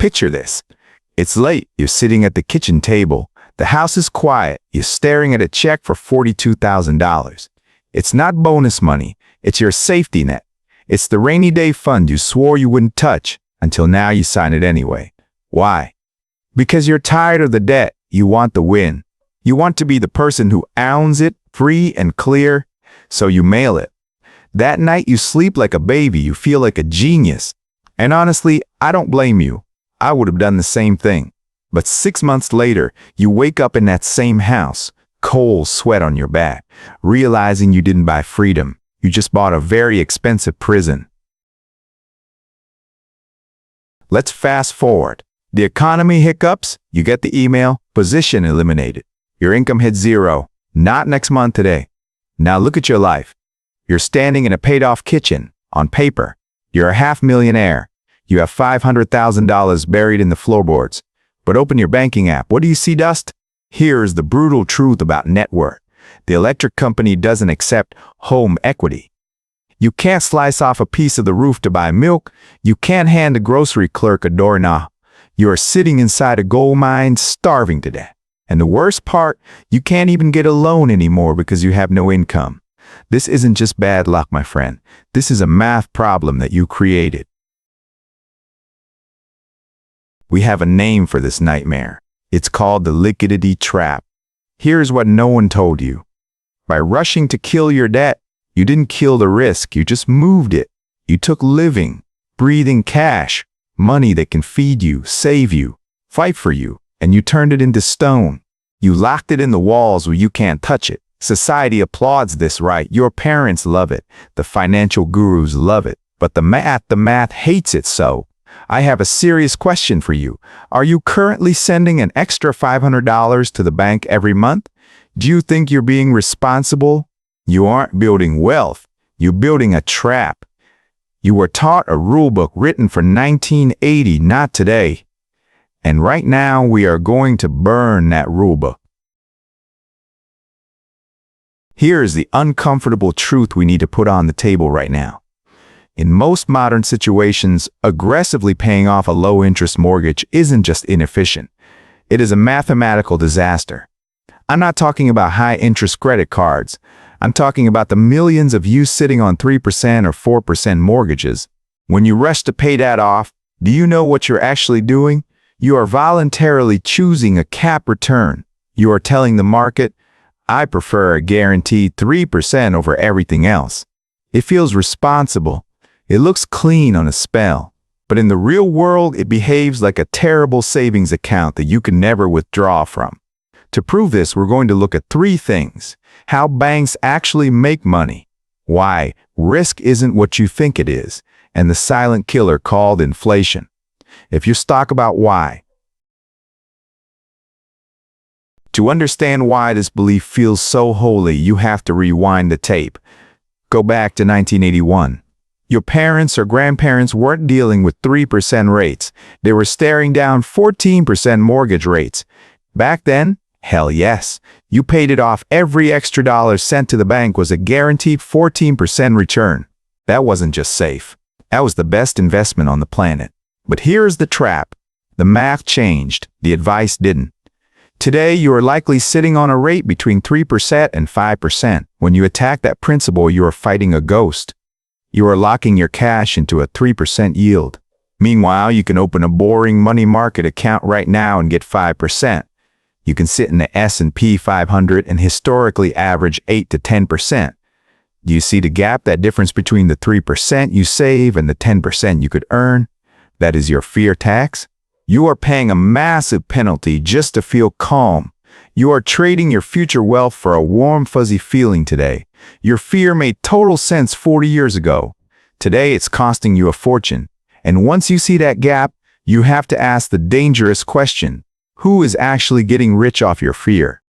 Picture this. It's late, you're sitting at the kitchen table. The house is quiet, you're staring at a check for $42,000. It's not bonus money, it's your safety net. It's the rainy day fund you swore you wouldn't touch, until now you sign it anyway. Why? Because you're tired of the debt, you want the win. You want to be the person who owns it, free and clear, so you mail it. That night you sleep like a baby, you feel like a genius. And honestly, I don't blame you. I would have done the same thing. But 6 months later, you wake up in that same house, cold sweat on your back, realizing you didn't buy freedom. You just bought a very expensive prison. Let's fast forward. The economy hiccups, you get the email, position eliminated. Your income hits zero. Not next month today. Now look at your life. You're standing in a paid-off kitchen. On paper, you're a half-millionaire. You have $500,000 buried in the floorboards. But open your banking app. What do you see, Dust? Here's the brutal truth about net worth. The electric company doesn't accept home equity. You can't slice off a piece of the roof to buy milk. You can't hand a grocery clerk a doorknob. You are sitting inside a gold mine, starving to death. And the worst part, you can't even get a loan anymore because you have no income. This isn't just bad luck, my friend. This is a math problem that you created. We have a name for this nightmare. It's called the liquidity trap. Here's what no one told you. By rushing to kill your debt, you didn't kill the risk, you just moved it. You took living, breathing cash, money that can feed you, save you, fight for you, and you turned it into stone. You locked it in the walls where you can't touch it. Society applauds this, right? Your parents love it. The financial gurus love it. But the math hates it so. I have a serious question for you. Are you currently sending an extra $500 to the bank every month? Do you think you're being responsible? You aren't building wealth. You're building a trap. You were taught a rulebook written for 1980, not today. And right now we are going to burn that rulebook. Here's the uncomfortable truth we need to put on the table right now. In most modern situations, aggressively paying off a low-interest mortgage isn't just inefficient. It is a mathematical disaster. I'm not talking about high-interest credit cards. I'm talking about the millions of you sitting on 3% or 4% mortgages. When you rush to pay that off, do you know what you're actually doing? You are voluntarily choosing a cap return. You are telling the market, I prefer a guaranteed 3% over everything else. It feels responsible. It looks clean on a spell. But in the real world, it behaves like a terrible savings account that you can never withdraw from. To prove this, we're going to look at 3 things. How banks actually make money. Why risk isn't what you think it is. And the silent killer called inflation. If you talk about why. To understand why this belief feels so holy, you have to rewind the tape. Go back to 1981. Your parents or grandparents weren't dealing with 3% rates. They were staring down 14% mortgage rates. Back then, hell yes, you paid it off. Every extra dollar sent to the bank was a guaranteed 14% return. That wasn't just safe. That was the best investment on the planet. But here's the trap. The math changed. The advice didn't. Today, you are likely sitting on a rate between 3% and 5%. When you attack that principle, you are fighting a ghost. You are locking your cash into a 3% yield. Meanwhile, you can open a boring money market account right now and get 5%. You can sit in the S&P 500 and historically average 8 to 10%. Do you see the gap, that difference between the 3% you save and the 10% you could earn? That is your fear tax. You are paying a massive penalty just to feel calm. You are trading your future wealth for a warm, fuzzy feeling today. Your fear made total sense 40 years ago. Today, it's costing you a fortune. And once you see that gap, you have to ask the dangerous question. Who is actually getting rich off your fear?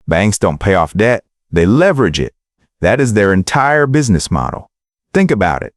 Banks don't pay off debt. They leverage it. That is their entire business model. Think about it.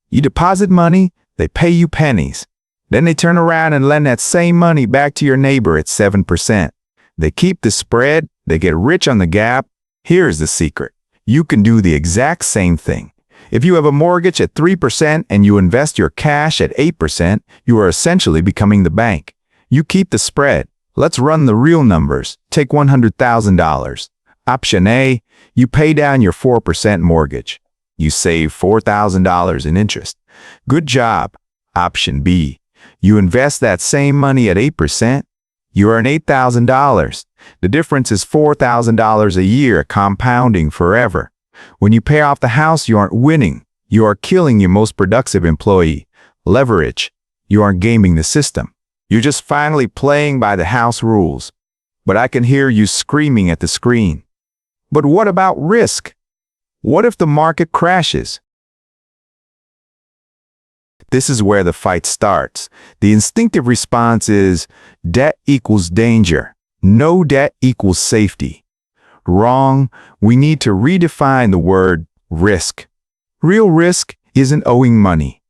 You deposit money, they pay you pennies. Then they turn around and lend that same money back to your neighbor at 7%. They keep the spread, they get rich on the gap. Here's the secret. You can do the exact same thing. If you have a mortgage at 3% and you invest your cash at 8%, you are essentially becoming the bank. You keep the spread. Let's run the real numbers. Take $100,000. Option A, you pay down your 4% mortgage. You save $4,000 in interest. Good job. Option B, you invest that same money at 8%. You earn $8,000. The difference is $4,000 a year, compounding forever. When you pay off the house, you aren't winning. You are killing your most productive employee. Leverage. You aren't gaming the system. You're just finally playing by the house rules. But I can hear you screaming at the screen. But what about risk? What if the market crashes? This is where the fight starts. The instinctive response is, debt equals danger. No debt equals safety. Wrong. We need to redefine the word risk. Real risk isn't owing money.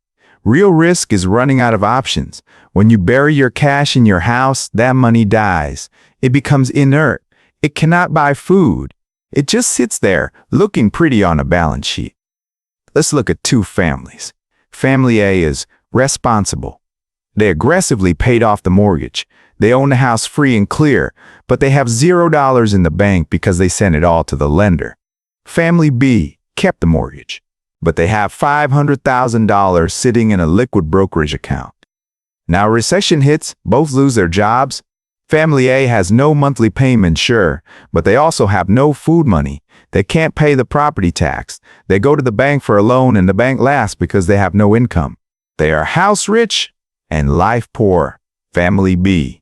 Real risk is running out of options. When you bury your cash in your house, that money dies. It becomes inert. It cannot buy food. It just sits there, looking pretty on a balance sheet. Let's look at two families. Family A is responsible. They aggressively paid off the mortgage. They own the house free and clear, but they have $0 in the bank because they sent it all to the lender. Family B kept the mortgage, but they have $500,000 sitting in a liquid brokerage account. Now recession hits, both lose their jobs. Family A has no monthly payment, sure, but they also have no food money. They can't pay the property tax. They go to the bank for a loan and the bank laughs because they have no income. They are house rich and life poor. Family B.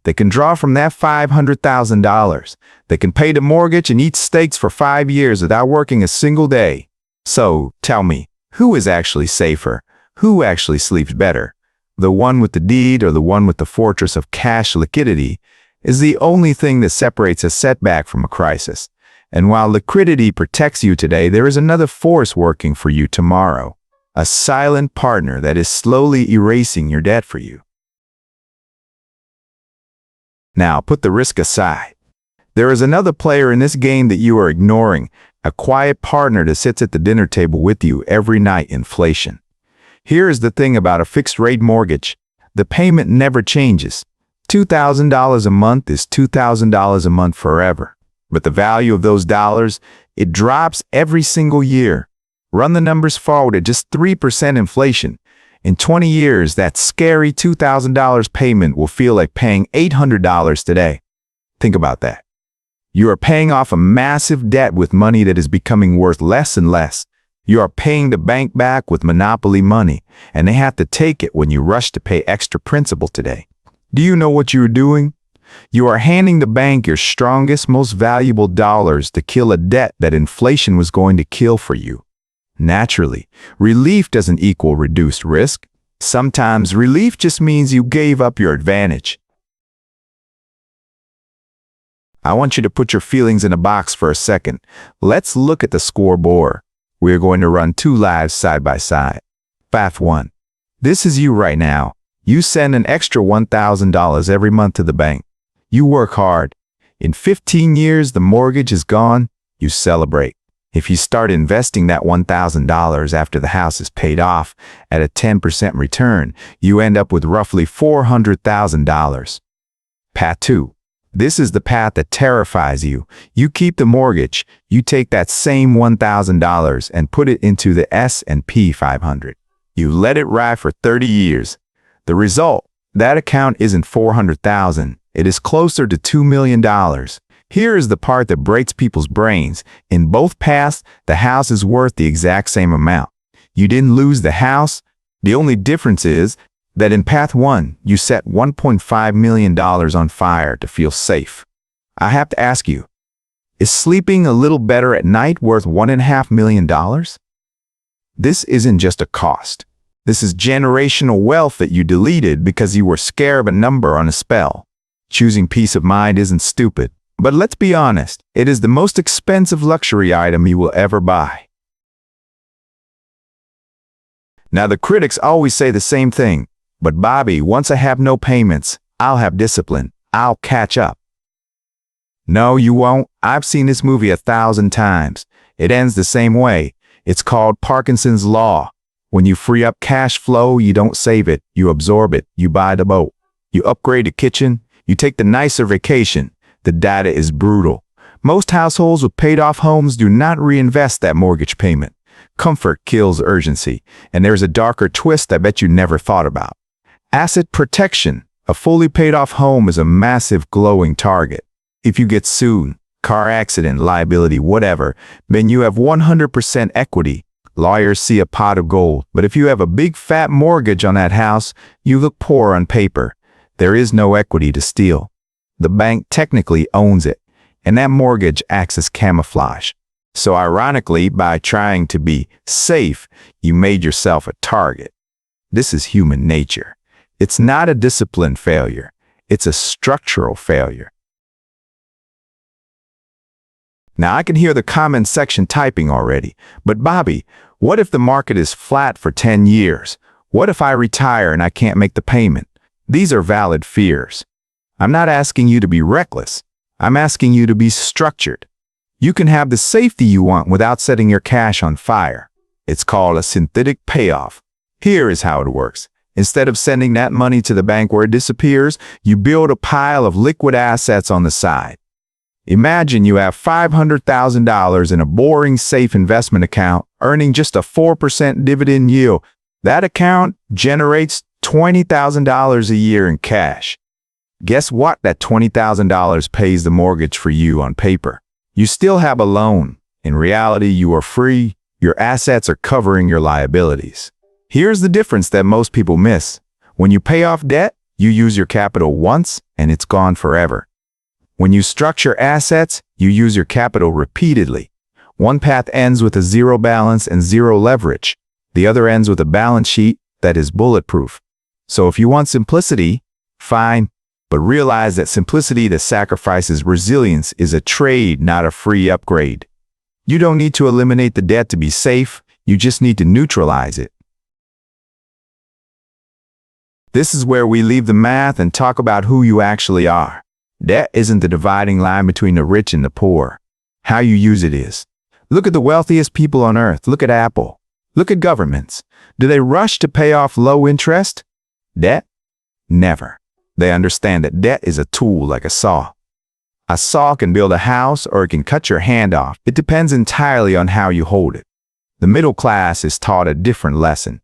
They can draw from that $500,000. They can pay the mortgage and eat steaks for 5 years without working a single day. So, tell me, who is actually safer? Who actually sleeps better? The one with the deed or the one with the fortress of cash liquidity is the only thing that separates a setback from a crisis. And while liquidity protects you today, there is another force working for you tomorrow. A silent partner that is slowly erasing your debt for you. Now, put the risk aside. There is another player in this game that you are ignoring, a quiet partner that sits at the dinner table with you every night: inflation. Here is the thing about a fixed-rate mortgage. The payment never changes. $2,000 a month is $2,000 a month forever. But the value of those dollars, it drops every single year. Run the numbers forward at just 3% inflation. In 20 years, that scary $2,000 payment will feel like paying $800 today. Think about that. You are paying off a massive debt with money that is becoming worth less and less. You are paying the bank back with monopoly money, and they have to take it when you rush to pay extra principal today. Do you know what you are doing? You are handing the bank your strongest, most valuable dollars to kill a debt that inflation was going to kill for you. Naturally, relief doesn't equal reduced risk. Sometimes relief just means you gave up your advantage. I want you to put your feelings in a box for a second. Let's look at the scoreboard. We are going to run two lives side by side. Path 1. This is you right now. You send an extra $1,000 every month to the bank. You work hard. In 15 years, the mortgage is gone. You celebrate. If you start investing that $1,000 after the house is paid off at a 10% return, you end up with roughly $400,000. Path 2. This is the path that terrifies you. You keep the mortgage. You take that same $1,000 and put it into the S&P 500. You let it ride for 30 years. The result, that account isn't $400,000. It is closer to $2 million. Here is the part that breaks people's brains. In both paths, the house is worth the exact same amount. You didn't lose the house. The only difference is that in path 1, you set $1.5 million on fire to feel safe. I have to ask you, is sleeping a little better at night worth $1.5 million? This isn't just a cost. This is generational wealth that you deleted because you were scared of a number on a spell. Choosing peace of mind isn't stupid, but let's be honest, it is the most expensive luxury item you will ever buy. Now the critics always say the same thing, but Bobby, once I have no payments, I'll have discipline. I'll catch up. No, you won't. I've seen this movie 1,000 times. It ends the same way. It's called Parkinson's Law. When you free up cash flow, you don't save it, you absorb it. You buy the boat, you upgrade the kitchen, you take the nicer vacation. The data is brutal. Most households with paid-off homes do not reinvest that mortgage payment. Comfort kills urgency, and there's a darker twist I bet you never thought about. Asset protection. A fully paid-off home is a massive glowing target. If you get sued, car accident, liability, whatever, then you have 100% equity. Lawyers see a pot of gold, but if you have a big fat mortgage on that house, you look poor on paper. There is no equity to steal. The bank technically owns it, and that mortgage acts as camouflage. So ironically, by trying to be safe, you made yourself a target. This is human nature. It's not a discipline failure. It's a structural failure. Now I can hear the comment section typing already. But Bobby, what if the market is flat for 10 years? What if I retire and I can't make the payment? These are valid fears. I'm not asking you to be reckless. I'm asking you to be structured. You can have the safety you want without setting your cash on fire. It's called a synthetic payoff. Here is how it works. Instead of sending that money to the bank where it disappears, you build a pile of liquid assets on the side. Imagine you have $500,000 in a boring safe investment account, earning just a 4% dividend yield. That account generates $20,000 a year in cash. Guess what? That $20,000 pays the mortgage for you on paper. You still have a loan. In reality, you are free. Your assets are covering your liabilities. Here's the difference that most people miss. When you pay off debt, you use your capital once and it's gone forever. When you structure assets, you use your capital repeatedly. One path ends with a zero balance and zero leverage. The other ends with a balance sheet that is bulletproof. So if you want simplicity, fine, but realize that simplicity that sacrifices resilience is a trade, not a free upgrade. You don't need to eliminate the debt to be safe. You just need to neutralize it. This is where we leave the math and talk about who you actually are. Debt isn't the dividing line between the rich and the poor. How you use it is. Look at the wealthiest people on earth. Look at Apple. Look at governments. Do they rush to pay off low interest debt? Never. They understand that debt is a tool like a saw. A saw can build a house or it can cut your hand off. It depends entirely on how you hold it. The middle class is taught a different lesson.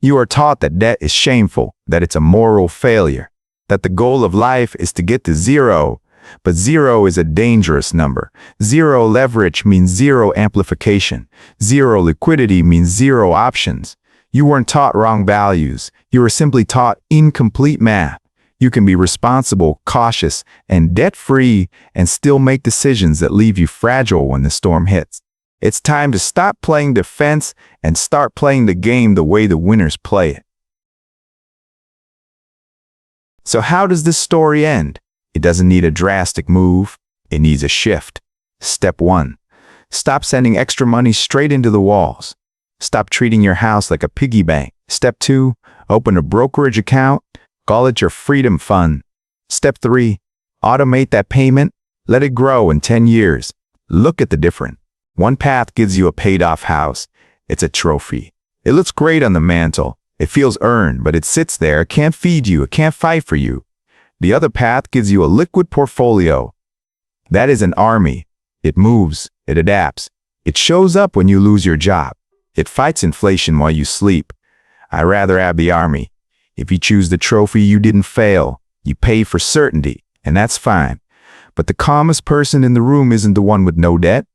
You are taught that debt is shameful, that it's a moral failure, that the goal of life is to get to zero. But zero is a dangerous number. Zero leverage means zero amplification. Zero liquidity means zero options. You weren't taught wrong values. You were simply taught incomplete math. You can be responsible, cautious, and debt-free and still make decisions that leave you fragile when the storm hits. It's time to stop playing defense and start playing the game the way the winners play it. So how does this story end? It doesn't need a drastic move. It needs a shift. Step 1. Stop sending extra money straight into the walls. Stop treating your house like a piggy bank. Step 2. Open a brokerage account. Call it your freedom fund. Step 3. Automate that payment. Let it grow in 10 years. Look at the difference. One path gives you a paid-off house. It's a trophy. It looks great on the mantle. It feels earned, but it sits there. It can't feed you. It can't fight for you. The other path gives you a liquid portfolio. That is an army. It moves. It adapts. It shows up when you lose your job. It fights inflation while you sleep. I'd rather have the army. If you choose the trophy, you didn't fail. You pay for certainty, and that's fine. But the calmest person in the room isn't the one with no debt.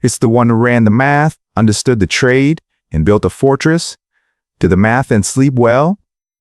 It's the one who ran the math, understood the trade, and built a fortress. Do the math and sleep well?